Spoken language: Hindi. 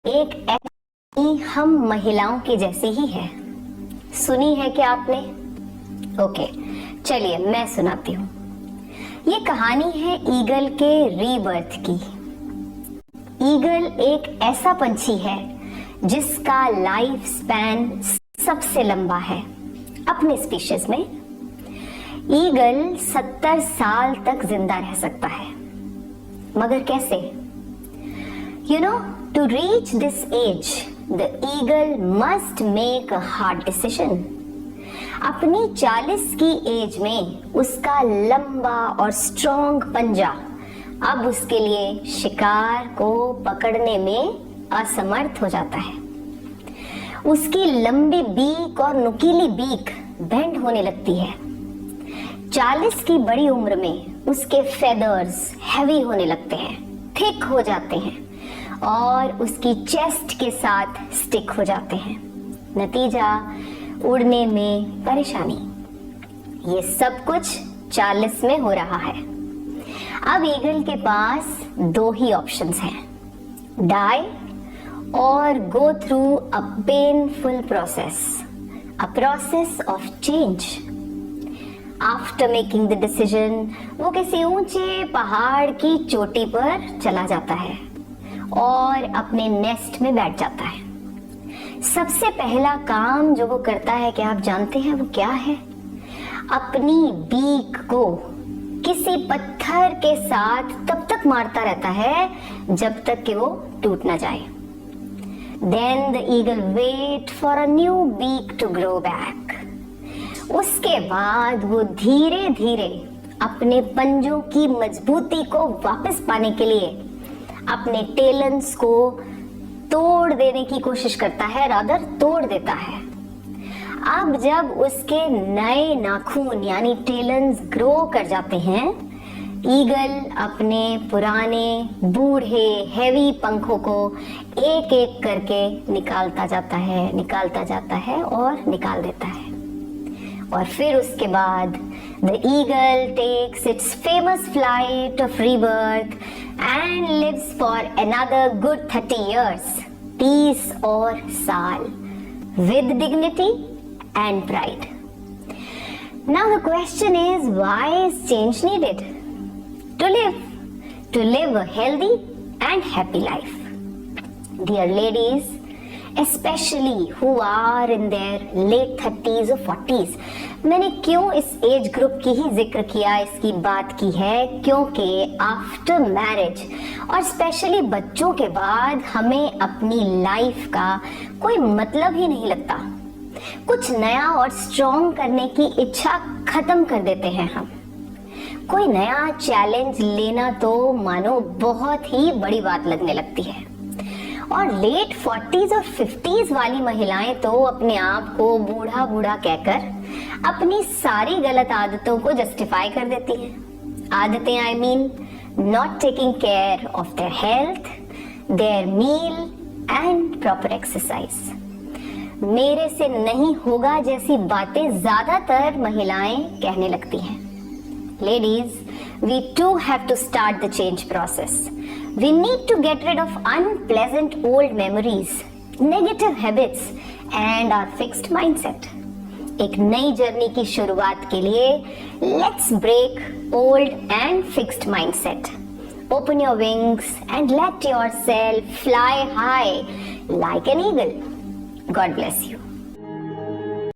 एक ऐसी हम महिलाओं की जैसी ही है। सुनी है क्या आपने? ओके, चलिए मैं सुनाती हूँ। ये कहानी है ईगल के रीबर्थ की। ईगल एक ऐसा पंछी है जिसका लाइफ स्पैन सबसे लंबा है अपने स्पीशीज में। ईगल 70 साल तक जिंदा रह सकता है, मगर कैसे? You know, to reach this age, the eagle must make a hard decision. अपनी 40 की एज में उसका लंबा और स्ट्रॉन्ग पंजा अब उसके लिए शिकार को पकड़ने में असमर्थ हो जाता है। उसकी लंबी बीक और नुकीली बीक बेंड होने लगती है। 40 की बड़ी उम्र में उसके फेदर्स हैवी होने लगते हैं, थिक हो जाते हैं और उसकी चेस्ट के साथ स्टिक हो जाते हैं। नतीजा, उड़ने में परेशानी। ये सब कुछ 40 में हो रहा है। अब ईगल के पास दो ही ऑप्शंस हैं, डाई और go through a painful process, a process of change. After making the decision वो किसी ऊंचे पहाड़ की चोटी पर चला जाता है और अपने नेस्ट में बैठ जाता है। सबसे पहला काम जो वो करता है, क्या आप जानते हैं वो क्या है? अपनी बीक को किसी पत्थर के साथ तब तक मारता रहता है जब तक कि वो टूट ना जाए। Then the eagle wait for a new beak to grow back. उसके बाद वो धीरे धीरे अपने पंजों की मजबूती को वापस पाने के लिए अपने टेलन्स को तोड़ देने की कोशिश करता है, रादर तोड़ देता है। अब जब उसके नए नाखून यानी टेलन्स ग्रो कर जाते हैं, ईगल अपने पुराने बूढ़े हैवी पंखों को एक एक करके निकालता जाता है और निकाल देता है। और फिर उसके बाद the eagle takes its famous flight of rebirth and lives for another good 30 years, 30 और साल, with dignity and pride. Now the question is, why is change needed? To live a healthy and happy life. Dear ladies, especially who are in their late 30s or 40s, मैंने क्यों इस एज ग्रुप की ही जिक्र किया, इसकी बात की है क्योंकि आफ्टर मैरिज और स्पेशली बच्चों के बाद हमें अपनी लाइफ का कोई मतलब ही नहीं लगता। कुछ नया और स्ट्रॉन्ग करने की इच्छा खत्म कर देते हैं हम। कोई नया चैलेंज लेना तो मानो बहुत ही बड़ी बात लगने लगती है। और लेट 40s और 50s वाली महिलाएं तो अपने आप को बूढ़ा बूढ़ा कहकर अपनी सारी गलत आदतों को जस्टिफाई कर देती हैं। आदतें I mean not taking care of their health, their meal and proper exercise. मेरे से नहीं होगा जैसी बातें ज्यादातर महिलाएं कहने लगती हैं। Ladies, we too have to start the change process. We need to get rid of unpleasant old memories, negative habits and our fixed mindset. एक नई जर्नी की शुरुआत के लिए let's break old and fixed mindset. Open your wings and let yourself fly high like an eagle. God bless you.